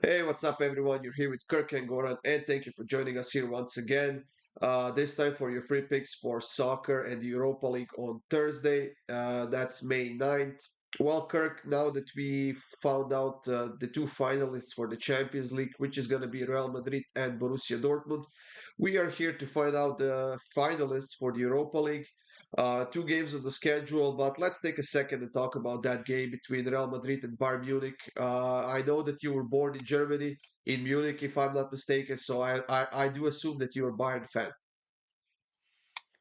Hey, what's up, everyone? You're here with Kirk and Goran, and thank you for joining us here once again. This time for your free picks for soccer and the Europa League on Thursday. That's May 9th. Well, Kirk, now that we found out the two finalists for the Champions League, which is going to be Real Madrid and Borussia Dortmund, we are here to find out the finalists for the Europa League. Two games on the schedule, but let's take a second and talk about that game between Real Madrid and Bayern Munich. I know that you were born in Germany, in Munich, if I'm not mistaken, so I do assume that you're a Bayern fan.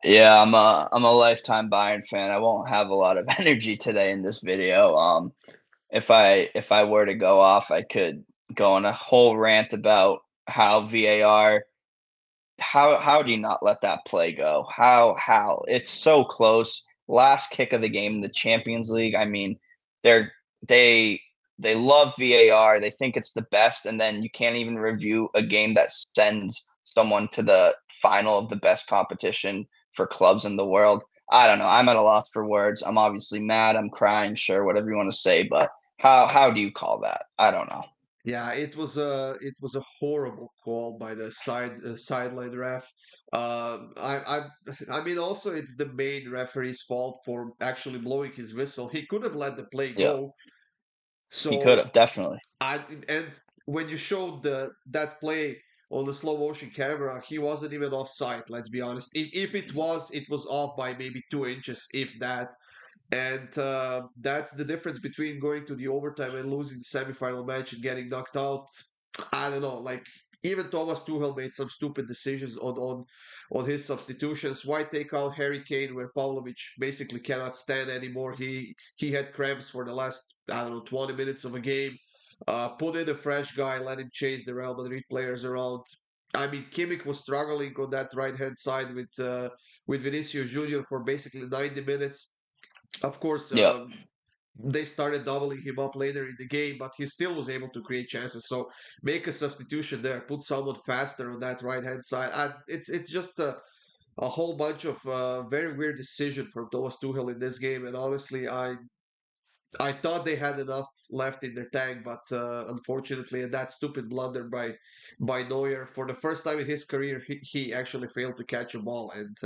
Yeah, I'm a lifetime Bayern fan. I won't have a lot of energy today in this video. If I were to go off, I could go on a whole rant about how VAR, how do you not let that play go? How it's so close. Last kick of the game in the Champions League. I mean, they're they they love VAR. They think it's the best, and then you can't even review a game that sends someone to the final of the best competition for clubs in the world. I don't know. I'm at a loss for words. I'm obviously mad. I'm crying. Sure, whatever you want to say, but how do you call that? I don't know. Yeah, it was a horrible call by the sideline ref. I mean, also it's the main referee's fault for actually blowing his whistle. He could have let the play Yeah, go. he could So have definitely. I and when you showed that play on the slow motion camera, he wasn't even offside. Let's be honest. If it was off by maybe 2 inches, if that. And that's the difference between going to the overtime and losing the semifinal match and getting knocked out. I don't know. Like even Thomas Tuchel made some stupid decisions on his substitutions. Why take out Harry Kane where Pavlovic basically cannot stand anymore? He had cramps for the last, I don't know, 20 minutes of a game. Put in a fresh guy, let him chase the Real Madrid players around. I mean, Kimmich was struggling on that right hand side with Vinicius Junior for basically 90 minutes. Of course, Yeah. they started doubling him up later in the game, but he still was able to create chances. So make a substitution there, put someone faster on that right hand side. It's just a whole bunch of very weird decision from Thomas Tuchel in this game. And honestly, I thought they had enough left in their tank, but unfortunately, that stupid blunder by Neuer for the first time in his career, he actually failed to catch a ball, and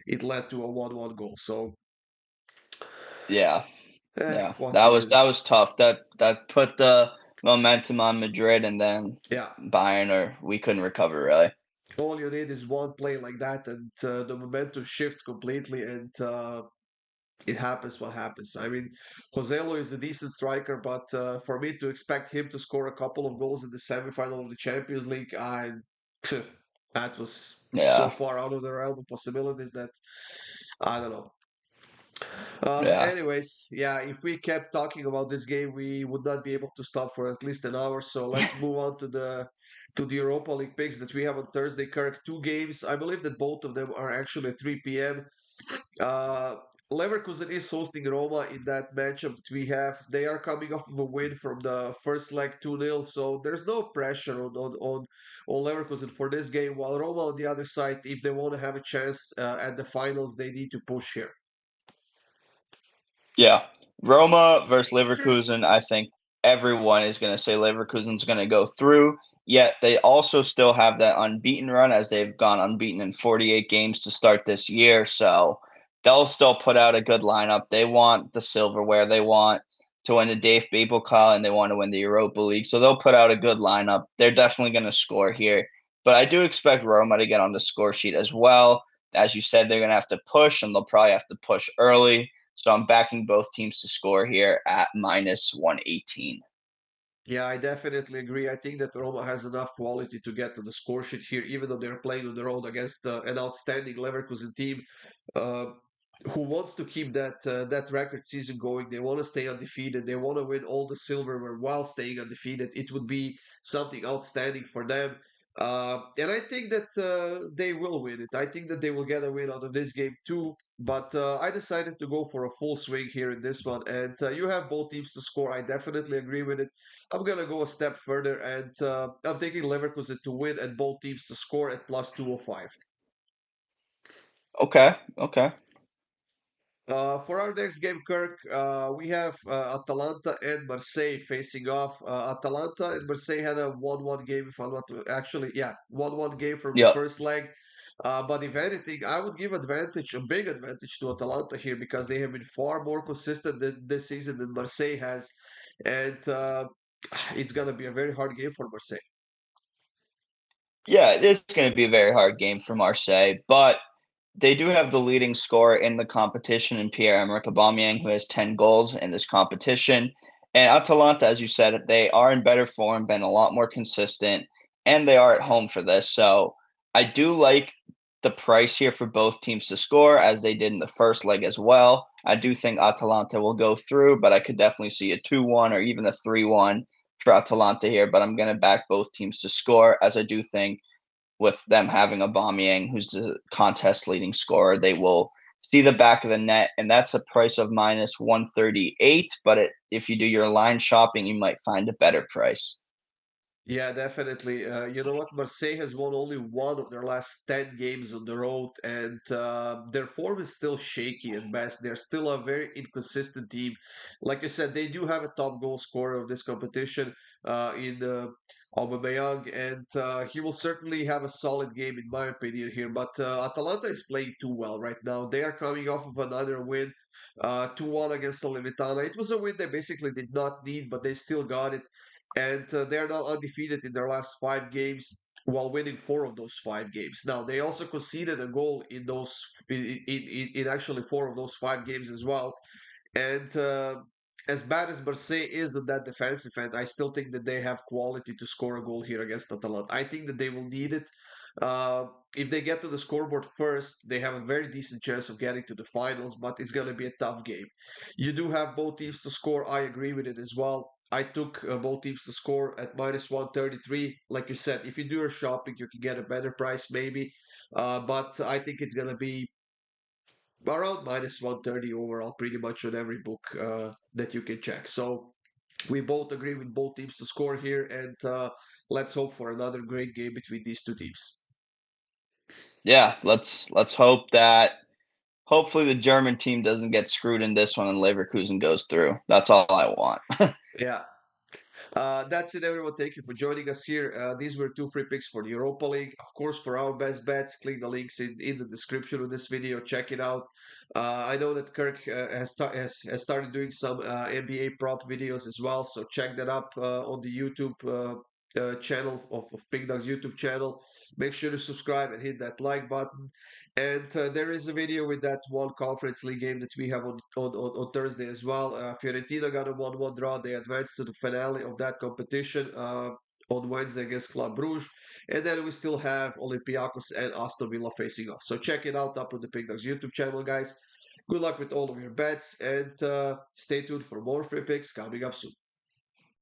it led to a 1-1 goal. So, Yeah. Yeah, what that can was you? that was tough. That put the momentum on Madrid, and then Yeah, Bayern, or we couldn't recover really. all you need is one play like that, and the momentum shifts completely, and it happens what happens. I mean, Joselo is a decent striker, but for me to expect him to score a couple of goals in the semifinal of the Champions League, that was so Yeah, far out of the realm of possibilities that I don't know. yeah, Anyways, yeah, if we kept talking about this game, we would not be able to stop for at least an hour. So let's move on to the Europa League picks that we have on Thursday. Kirk, two games. I believe that both of them are actually at 3 p.m. Uh, Leverkusen is hosting Roma in that matchup that we have. They are coming off of a win from the first leg 2-0, so there's no pressure on Leverkusen for this game. While Roma on the other side, if they want to have a chance at the finals, they need to push here. yeah. Roma versus Leverkusen. I think everyone is going to say Leverkusen's going to go through. Yet they also still have that unbeaten run, as they've gone unbeaten in 48 games to start this year. So they'll still put out a good lineup. They want the silverware. They want to win the DFB-Pokal, and they want to win the Europa League. So they'll put out a good lineup. They're definitely going to score here. But I do expect Roma to get on the score sheet as well. As you said, they're going to have to push, and they'll probably have to push early. So I'm backing both teams to score here at minus 118. Yeah, I definitely agree. I think that Roma has enough quality to get to the score sheet here, even though they're playing on the road against an outstanding Leverkusen team uh, who wants to keep that record season going. They want to stay undefeated. They want to win all the silverware while staying undefeated. It would be something outstanding for them. And I think that they will win it. I think that they will get a win out of this game too. But I decided to go for a full swing here in this one. And you have both teams to score. I definitely agree with it. I'm gonna go a step further, and I'm taking Leverkusen to win and both teams to score at plus 205. Okay, okay. For our next game, Kirk, we have Atalanta and Marseille facing off. Atalanta and Marseille had a 1-1 game, if I'm not actually, yeah, 1-1 game from the Yep. first leg. But if anything, I would give advantage, a big advantage to Atalanta here because they have been far more consistent this season than Marseille has. And it's going to be a very hard game for Marseille. Yeah, it is going to be a very hard game for Marseille, but they do have the leading scorer in the competition in Pierre-Emerick Aubameyang, who has 10 goals in this competition. And Atalanta, as you said, they are in better form, been a lot more consistent, and they are at home for this. So I do like the price here for both teams to score, as they did in the first leg as well. I do think Atalanta will go through, but I could definitely see a 2-1 or even a 3-1 for Atalanta here. But I'm going to back both teams to score, as I do think with them having Aubameyang, who's the contest leading scorer, they will see the back of the net, and that's a price of minus 138. But if you do your line shopping, you might find a better price. Yeah, definitely. You know what? Marseille has won only one of their last 10 games on the road, and their form is still shaky at best. They're still a very inconsistent team. Like you said, they do have a top goal scorer of this competition in Aubameyang, and he will certainly have a solid game, in my opinion, here. But Atalanta is playing too well right now. They are coming off of another win, 2-1 against Salernitana. It was a win they basically did not need, but they still got it and they are now undefeated in their last 5 games while winning 4 of those 5 games. Now they also conceded a goal in those in actually 4 of those 5 games as well. And as bad as Marseille is on that defensive end, I still think that they have quality to score a goal here against Atalanta. I think that they will need it. Uh, if they get to the scoreboard first, they have a very decent chance of getting to the finals, but it's going to be a tough game. You do have both teams to score. I agree with it as well. I took both teams to score at minus 133. Like you said, if you do your shopping, you can get a better price maybe. But I think it's going to be around minus 130 overall, pretty much on every book that you can check. So we both agree with both teams to score here, and let's hope for another great game between these two teams. Yeah, let's hope that hopefully the German team doesn't get screwed in this one and Leverkusen goes through. That's all I want. Yeah. That's it, everyone. Thank you for joining us here. These were 2 free picks for the Europa League. Of course, for our best bets, click the links in the description of this video. Check it out. I know that Kirk has started doing some NBA prop videos as well, so check that up on the YouTube channel of PickDawgz YouTube channel. Make sure to subscribe and hit that like button. And there is a video with that one Conference League game that we have on Thursday as well. Fiorentina got a 1-1 draw. They advanced to the finale of that competition on Wednesday against Club Brugge. And then we still have Olympiacos and Aston Villa facing off. So check it out up on the PickDawgz YouTube channel, guys. Good luck with all of your bets and stay tuned for more free picks coming up soon.